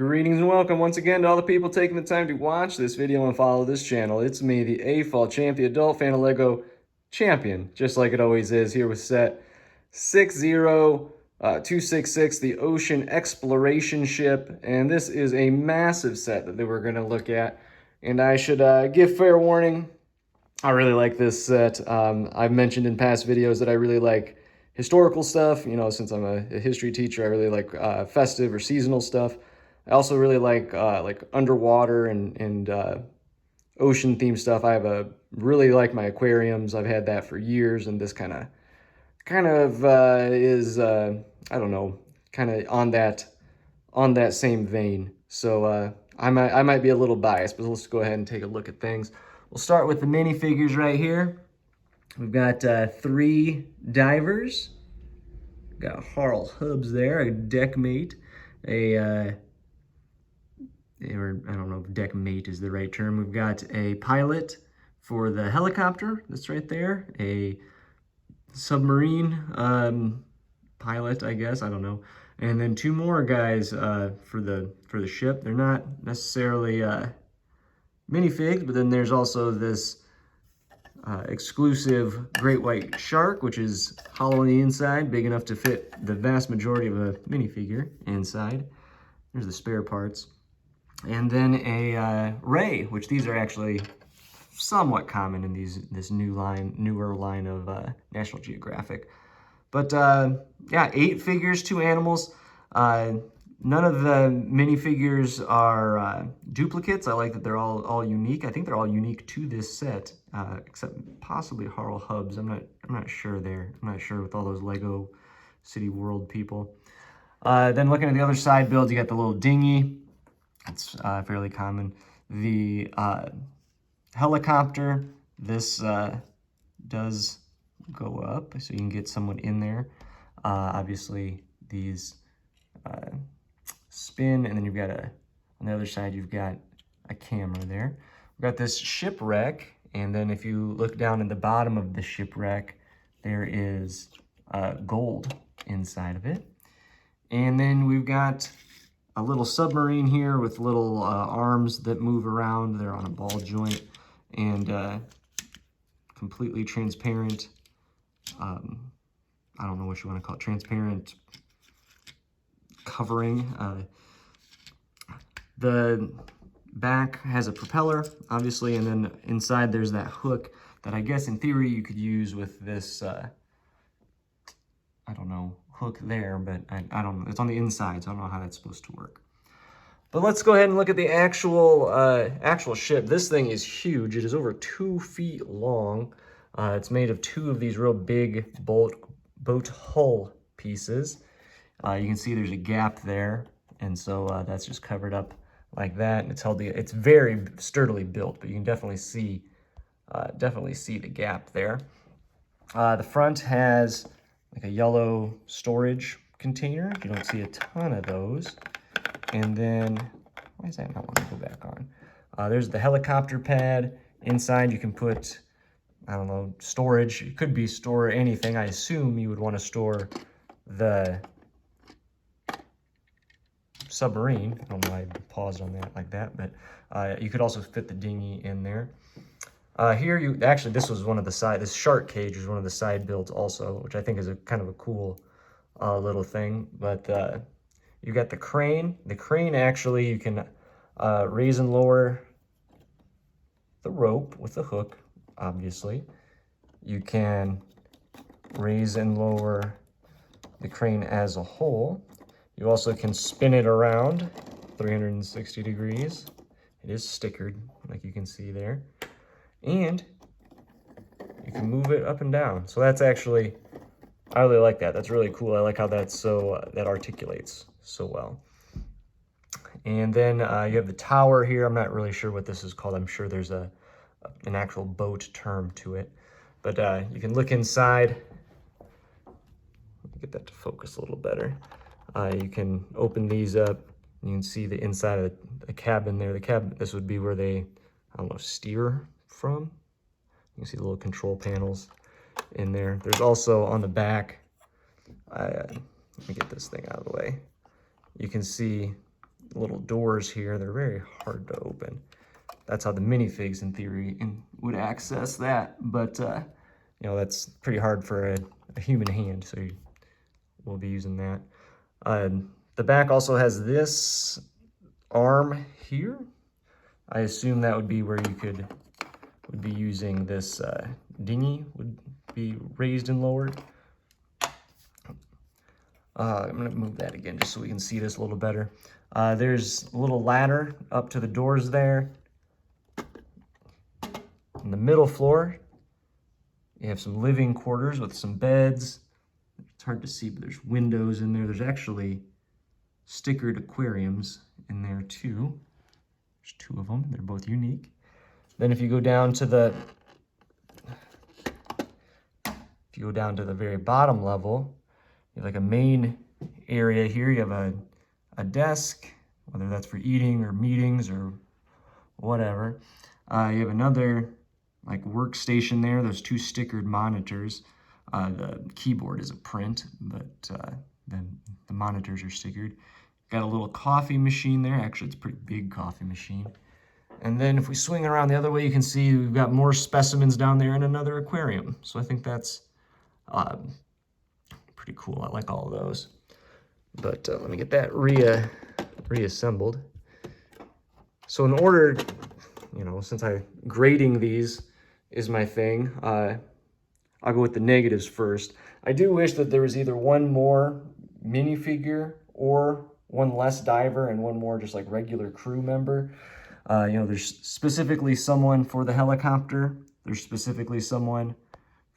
Greetings and welcome once again to all the people taking the time to watch this video and follow this channel. It's me, the AFAL champ, the adult fan of LEGO champion, just like it always is, here with set 60266, the Ocean Exploration Ship. And this is a massive set that we're going to look at. And I should give fair warning, I really like this set. I've mentioned in past videos that I really like historical stuff. You know, since I'm a history teacher, I really like festive or seasonal stuff. I also really like underwater and ocean themed stuff. Really like my aquariums. I've had that for years, and this kind of is I don't know, kind of on that same vein. So I might be a little biased, but let's go ahead and take a look at things. We'll start with the minifigures right here. We've got 3 divers. We've got Harl Hubs there, a deck mate, or I don't know if deck mate is the right term. We've got a pilot for the helicopter that's right there, a submarine pilot, I guess, I don't know. And then 2 more guys for the ship. They're not necessarily minifigs, but then there's also this exclusive great white shark, which is hollow on the inside, big enough to fit the vast majority of a minifigure inside. There's the spare parts. And then a ray, which these are actually somewhat common in this newer line of National Geographic. But yeah, 8 figures, 2 animals. None of the minifigures are duplicates. I like that they're all unique. I think they're all unique to this set, except possibly Harl Hubs. I'm not sure there. I'm not sure with all those Lego City World people. Then looking at the other side builds, you got the little dinghy. It's fairly common. The helicopter, this does go up, so you can get someone in there. Obviously, these spin, and then you've got on the other side, you've got a camera there. We've got this shipwreck, and then if you look down at the bottom of the shipwreck, there is gold inside of it. And then we've got a little submarine here with little arms that move around. They're on a ball joint and completely transparent. I don't know what you want to call it, transparent covering. The back has a propeller, obviously, and then inside there's that hook that I guess in theory you could use with this, I don't know, hook there, but I don't know. It's on the inside, so I don't know how that's supposed to work. But let's go ahead and look at the actual ship. This thing is huge. It is over 2 feet long. It's made of 2 of these real big boat hull pieces. You can see there's a gap there, and so that's just covered up like that. And it's very sturdily built, but you can definitely see the gap there. The front has like a yellow storage container. You don't see a ton of those. And then, why is that not want to go back on? There's the helicopter pad. Inside you can put, I don't know, storage. It could be store anything. I assume you would want to store the submarine. I don't know why I paused on that like that, but you could also fit the dinghy in there. Here, actually, this was one of the this shark cage was one of the side builds also, which I think is a kind of a cool little thing. But you got the crane. The crane, actually, you can raise and lower the rope with the hook, obviously. You can raise and lower the crane as a whole. You also can spin it around 360 degrees. It is stickered, like you can see there. And you can move it up and down. So that's actually, I really like that. That's really cool. I like how that's that articulates so well. And then you have the tower here. I'm not really sure what this is called. I'm sure there's an actual boat term to it. But you can look inside. Let me get that to focus a little better. You can open these up. You can see the inside of the cabin there. The cabin, this would be where they, I don't know, steer from. You can see the little control panels in there. There's also on the back, let me get this thing out of the way. You can see little doors here. They're very hard to open. That's how the minifigs, in theory, would access that. But, you know, that's pretty hard for a human hand, so we'll be using that. The back also has this arm here. I assume that would be where you would be using this dinghy, would be raised and lowered. I'm gonna move that again just so we can see this a little better. There's a little ladder up to the doors there. On the middle floor, you have some living quarters with some beds. It's hard to see, but there's windows in there. There's actually stickered aquariums in there too. There's 2 of them. They're both unique. Then if you go down to the very bottom level, you have like a main area here. You have a desk, whether that's for eating or meetings or whatever. You have another like workstation there. There's 2 stickered monitors. The keyboard is a print, but then the monitors are stickered. Got a little coffee machine there. Actually, it's a pretty big coffee machine. And then if we swing around the other way, you can see we've got more specimens down there in another aquarium. So I think that's pretty cool. I like all of those. But let me get that reassembled. So in order, you know, since grading these is my thing, I'll go with the negatives first. I do wish that there was either one more minifigure or one less diver and one more just like regular crew member. You know, there's specifically someone for the helicopter. There's specifically someone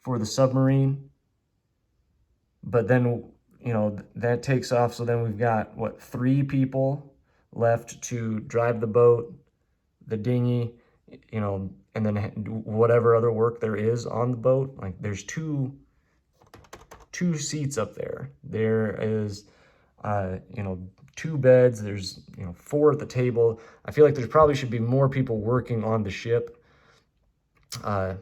for the submarine. But then, you know, that takes off. So then we've got, what, 3 people left to drive the boat, the dinghy, you know, and then whatever other work there is on the boat. Like there's two seats up there. There is, you know, 2 beds. There's, you know, 4 at the table. I feel like there probably should be more people working on the ship. That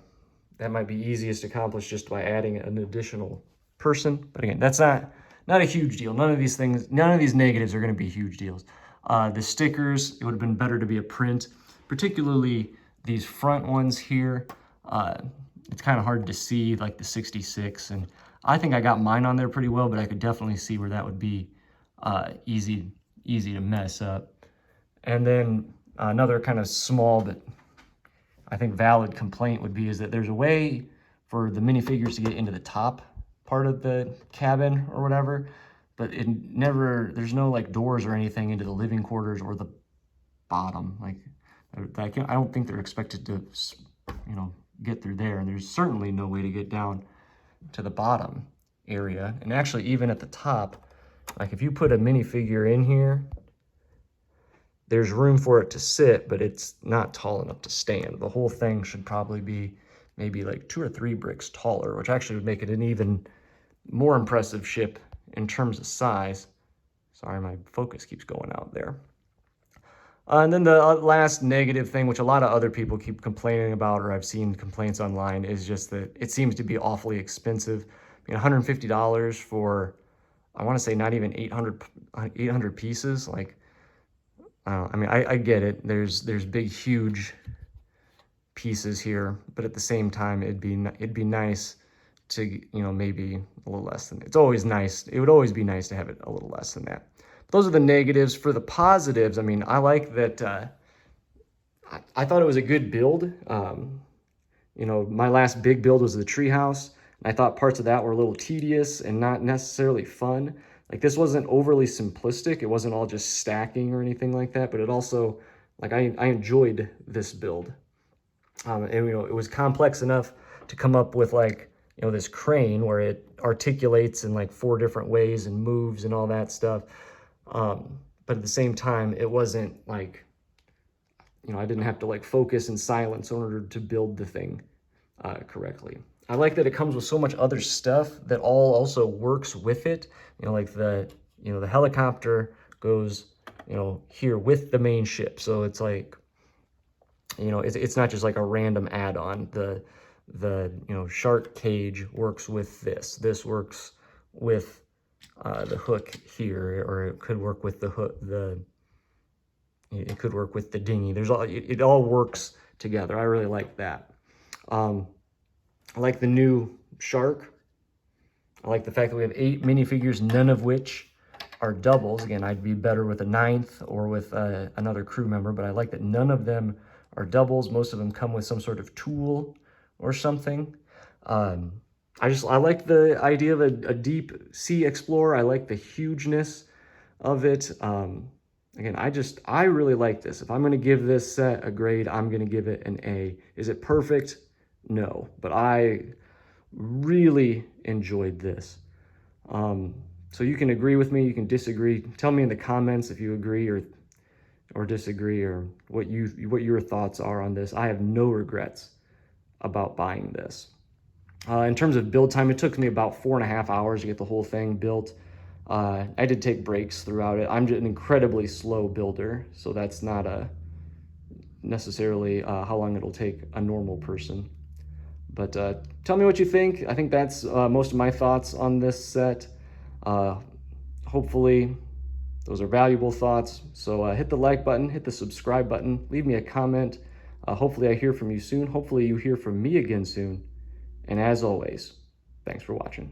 might be easiest accomplished just by adding an additional person. But again, that's not a huge deal. None of these negatives are going to be huge deals. The stickers, it would have been better to be a print, particularly these front ones here. It's kind of hard to see, like the 66, and I think I got mine on there pretty well, but I could definitely see where that would be easy to mess up. And then another kind of small but I think valid complaint would be is that there's a way for the minifigures to get into the top part of the cabin or whatever, but there's no like doors or anything into the living quarters or the bottom. Like I don't think they're expected to, you know, get through there, and there's certainly no way to get down to the bottom area. And actually, even at the top, like if you put a minifigure in here, there's room for it to sit, but it's not tall enough to stand. The whole thing should probably be maybe like 2 or 3 bricks taller, which actually would make it an even more impressive ship in terms of size. Sorry, my focus keeps going out there. And then the last negative thing, which a lot of other people keep complaining about, or I've seen complaints online, is just that it seems to be awfully expensive. I mean, $150 for, I want to say not even 800 pieces. Like, I mean, I get it. There's big, huge pieces here, but at the same time, it'd be nice to, you know, maybe a little less than. It's always nice. It would always be nice to have it a little less than that. Those are the negatives. For the positives, I mean, I like that. I thought it was a good build. You know, my last big build was the treehouse, and I thought parts of that were a little tedious and not necessarily fun. Like, this wasn't overly simplistic. It wasn't all just stacking or anything like that, but it also, like, I enjoyed this build. And, you know, it was complex enough to come up with, like, you know, this crane where it articulates in, like, 4 different ways and moves and all that stuff. But at the same time, it wasn't, like, you know, I didn't have to, like, focus in silence in order to build the thing correctly. I like that it comes with so much other stuff that all also works with it. You know, like the helicopter goes, you know, here with the main ship. So it's like, you know, it's not just like a random add-on. The you know, shark cage works with this. This works with the hook here, or it could work with the hook, the It could work with the dinghy. It all works together. I really like that. I like the new shark. I like the fact that we have 8 minifigures, none of which are doubles. Again, I'd be better with a 9th or with another crew member, but I like that none of them are doubles. Most of them come with some sort of tool or something. I like the idea of a deep sea explorer. I like the hugeness of it. Again, I really like this. If I'm going to give this set a grade, I'm going to give it an A. Is it perfect? No, but I really enjoyed this. So you can agree with me, you can disagree. Tell me in the comments if you agree or disagree, or what your thoughts are on this. I have no regrets about buying this. In terms of build time, it took me about 4.5 hours to get the whole thing built. I did take breaks throughout it. I'm just an incredibly slow builder, so that's not necessarily how long it'll take a normal person. But tell me what you think. I think that's most of my thoughts on this set. Hopefully those are valuable thoughts. So hit the like button, hit the subscribe button, leave me a comment. Hopefully I hear from you soon. Hopefully you hear from me again soon. And as always, thanks for watching.